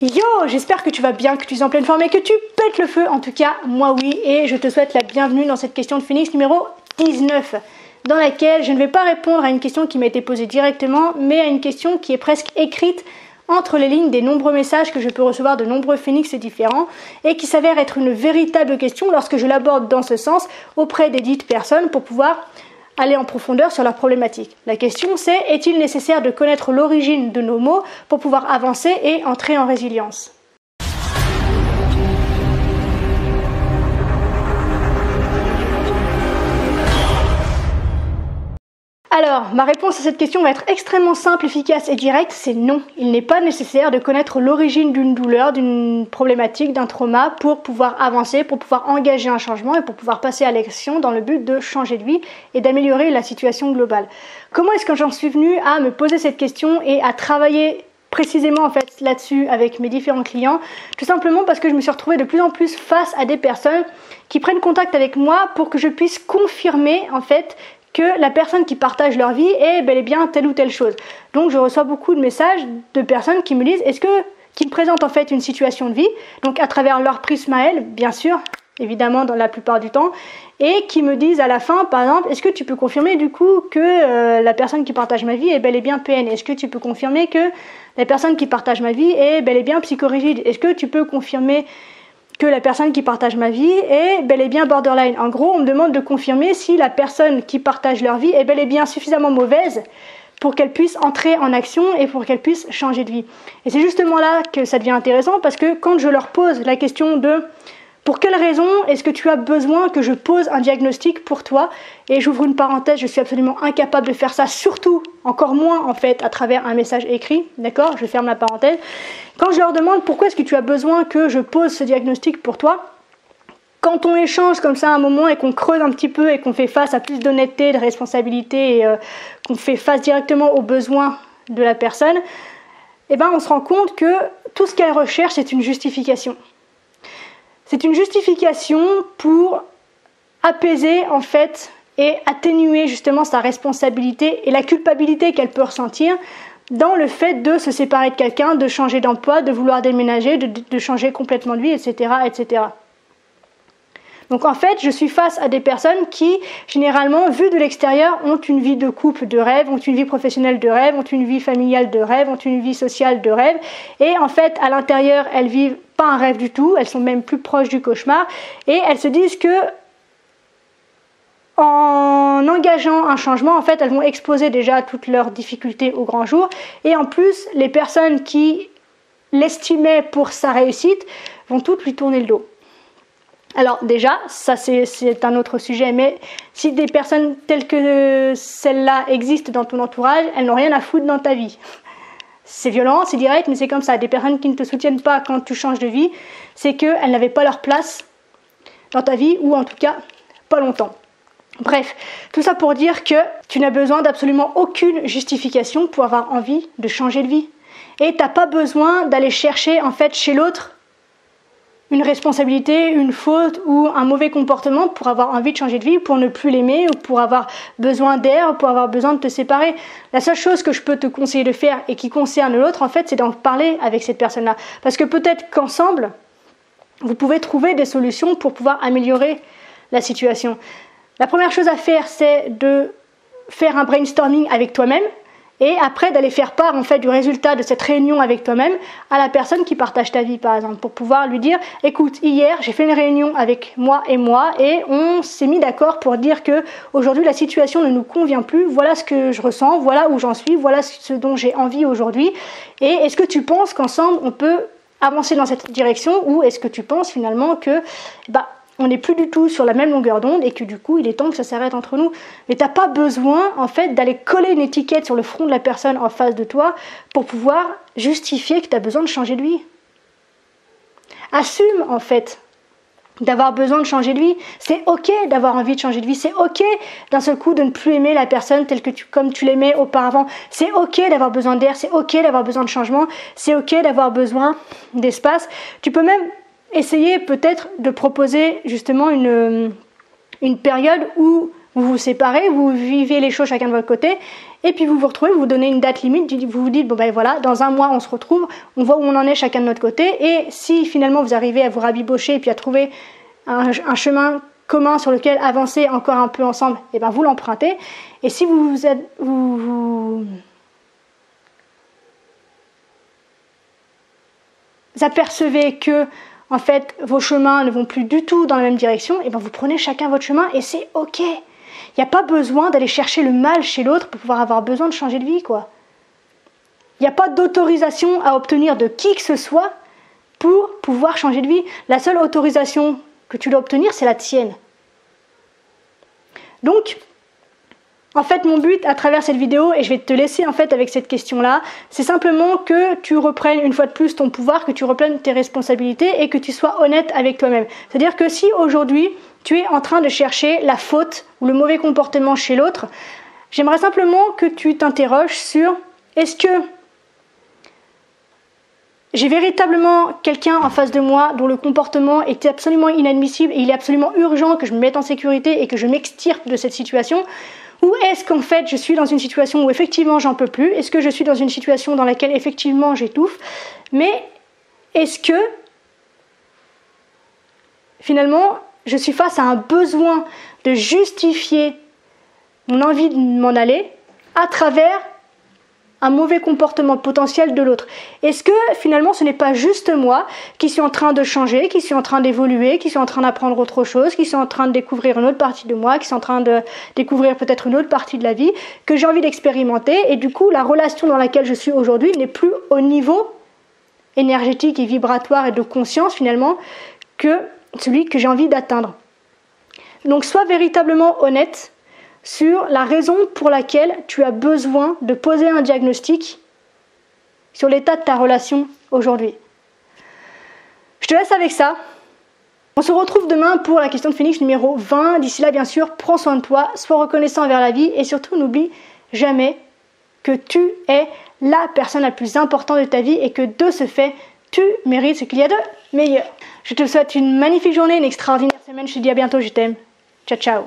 Yo, j'espère que tu vas bien, que tu es en pleine forme et que tu pètes le feu. En tout cas, moi oui, et je te souhaite la bienvenue dans cette question de Phoenix numéro 19, dans laquelle je ne vais pas répondre à une question qui m'a été posée directement, mais à une question qui est presque écrite entre les lignes des nombreux messages que je peux recevoir de nombreux Phoenix différents et qui s'avère être une véritable question lorsque je l'aborde dans ce sens auprès des dites personnes pour pouvoir aller en profondeur sur leur problématique. La question c'est, est-il nécessaire de connaître l'origine de nos maux pour pouvoir avancer et entrer en résilience ? Alors, ma réponse à cette question va être extrêmement simple, efficace et directe, c'est non. Il n'est pas nécessaire de connaître l'origine d'une douleur, d'une problématique, d'un trauma pour pouvoir avancer, pour pouvoir engager un changement et pour pouvoir passer à l'action dans le but de changer de vie et d'améliorer la situation globale. Comment est-ce que j'en suis venue à me poser cette question et à travailler précisément en fait là-dessus avec mes différents clients? Tout simplement parce que je me suis retrouvée de plus en plus face à des personnes qui prennent contact avec moi pour que je puisse confirmer en fait que la personne qui partage leur vie est bel et bien telle ou telle chose. Donc je reçois beaucoup de messages de personnes qui me disent, qui me présentent en fait une situation de vie, donc à travers leur prisme à elles, bien sûr, évidemment dans la plupart du temps, et qui me disent à la fin, par exemple, est-ce que tu peux confirmer du coup que la personne qui partage ma vie est bel et bien PN? Est-ce que tu peux confirmer que la personne qui partage ma vie est bel et bien psychorigide? Est-ce que tu peux confirmer que la personne qui partage ma vie est bel et bien borderline? En gros, on me demande de confirmer si la personne qui partage leur vie est bel et bien suffisamment mauvaise pour qu'elle puisse entrer en action et pour qu'elle puisse changer de vie. Et c'est justement là que ça devient intéressant parce que quand je leur pose la question de pour quelle raison est-ce que tu as besoin que je pose un diagnostic pour toi? Et j'ouvre une parenthèse, je suis absolument incapable de faire ça, surtout, encore moins en fait, à travers un message écrit, d'accord? Je ferme la parenthèse. Quand je leur demande pourquoi est-ce que tu as besoin que je pose ce diagnostic pour toi, quand on échange comme ça un moment et qu'on creuse un petit peu et qu'on fait face à plus d'honnêteté, de responsabilité et qu'on fait face directement aux besoins de la personne, eh ben on se rend compte que tout ce qu'elle recherche, c'est une justification. C'est une justification pour apaiser en fait et atténuer justement sa responsabilité et la culpabilité qu'elle peut ressentir dans le fait de se séparer de quelqu'un, de changer d'emploi, de vouloir déménager, de changer complètement de vie, etc., etc. Donc en fait, je suis face à des personnes qui, généralement, vues de l'extérieur, ont une vie de couple de rêve, ont une vie professionnelle de rêve, ont une vie familiale de rêve, ont une vie sociale de rêve. Et en fait, à l'intérieur, elles vivent pas un rêve du tout, elles sont même plus proches du cauchemar. Et elles se disent que, en engageant un changement, en fait, elles vont exposer déjà toutes leurs difficultés au grand jour. Et en plus, les personnes qui l'estimaient pour sa réussite vont toutes lui tourner le dos. Alors déjà, ça c'est un autre sujet, mais si des personnes telles que celles-là existent dans ton entourage, elles n'ont rien à foutre dans ta vie. C'est violent, c'est direct, mais c'est comme ça. Des personnes qui ne te soutiennent pas quand tu changes de vie, c'est qu'elles n'avaient pas leur place dans ta vie, ou en tout cas, pas longtemps. Bref, tout ça pour dire que tu n'as besoin d'absolument aucune justification pour avoir envie de changer de vie. Et tu n'as pas besoin d'aller chercher en fait chez l'autre une responsabilité, une faute ou un mauvais comportement pour avoir envie de changer de vie, pour ne plus l'aimer ou pour avoir besoin d'air, pour avoir besoin de te séparer. La seule chose que je peux te conseiller de faire et qui concerne l'autre, en fait, c'est d'en parler avec cette personne-là. Parce que peut-être qu'ensemble, vous pouvez trouver des solutions pour pouvoir améliorer la situation. La première chose à faire, c'est de faire un brainstorming avec toi-même. Et après d'aller faire part en fait du résultat de cette réunion avec toi-même à la personne qui partage ta vie par exemple, pour pouvoir lui dire écoute, hier j'ai fait une réunion avec moi et on s'est mis d'accord pour dire que aujourd'hui la situation ne nous convient plus, voilà ce que je ressens, voilà où j'en suis, voilà ce dont j'ai envie aujourd'hui, et est-ce que tu penses qu'ensemble on peut avancer dans cette direction, ou est-ce que tu penses finalement que on n'est plus du tout sur la même longueur d'onde et que du coup il est temps que ça s'arrête entre nous. Mais t'as pas besoin en fait d'aller coller une étiquette sur le front de la personne en face de toi pour pouvoir justifier que tu as besoin de changer de vie. Assume en fait d'avoir besoin de changer de vie. C'est ok d'avoir envie de changer de vie. C'est ok d'un seul coup de ne plus aimer la personne comme tu l'aimais auparavant. C'est ok d'avoir besoin d'air. C'est ok d'avoir besoin de changement. C'est ok d'avoir besoin d'espace. Tu peux même essayer peut-être de proposer justement une période où vous vous séparez, vous vivez les choses chacun de votre côté et puis vous vous retrouvez, vous vous donnez une date limite, vous vous dites bon ben voilà, dans un mois on se retrouve, on voit où on en est chacun de notre côté, et si finalement vous arrivez à vous rabibocher et puis à trouver un chemin commun sur lequel avancer encore un peu ensemble, et ben vous l'empruntez. Et si vous apercevez que en fait vos chemins ne vont plus du tout dans la même direction, et ben vous prenez chacun votre chemin et c'est ok. Il n'y a pas besoin d'aller chercher le mal chez l'autre pour pouvoir avoir besoin de changer de vie, quoi. Il n'y a pas d'autorisation à obtenir de qui que ce soit pour pouvoir changer de vie. La seule autorisation que tu dois obtenir, c'est la tienne. Donc, en fait, mon but à travers cette vidéo, et je vais te laisser en fait avec cette question-là, c'est simplement que tu reprennes une fois de plus ton pouvoir, que tu reprennes tes responsabilités et que tu sois honnête avec toi-même. C'est-à-dire que si aujourd'hui, tu es en train de chercher la faute ou le mauvais comportement chez l'autre, j'aimerais simplement que tu t'interroges sur est-ce que j'ai véritablement quelqu'un en face de moi dont le comportement est absolument inadmissible et il est absolument urgent que je me mette en sécurité et que je m'extirpe de cette situation? Ou est-ce qu'en fait je suis dans une situation où effectivement j'en peux plus? Est-ce que je suis dans une situation dans laquelle effectivement j'étouffe? Mais est-ce que finalement je suis face à un besoin de justifier mon envie de m'en aller à travers un mauvais comportement potentiel de l'autre? Est-ce que finalement ce n'est pas juste moi qui suis en train de changer, qui suis en train d'évoluer, qui suis en train d'apprendre autre chose, qui suis en train de découvrir une autre partie de moi, qui suis en train de découvrir peut-être une autre partie de la vie, que j'ai envie d'expérimenter, et du coup la relation dans laquelle je suis aujourd'hui n'est plus au niveau énergétique et vibratoire et de conscience finalement que celui que j'ai envie d'atteindre. Donc sois véritablement honnête sur la raison pour laquelle tu as besoin de poser un diagnostic sur l'état de ta relation aujourd'hui. Je te laisse avec ça. On se retrouve demain pour la question de Phoenix numéro 20. D'ici là, bien sûr, prends soin de toi, sois reconnaissant envers la vie et surtout n'oublie jamais que tu es la personne la plus importante de ta vie et que de ce fait, tu mérites ce qu'il y a de meilleur. Je te souhaite une magnifique journée, une extraordinaire semaine. Je te dis à bientôt, je t'aime. Ciao, ciao.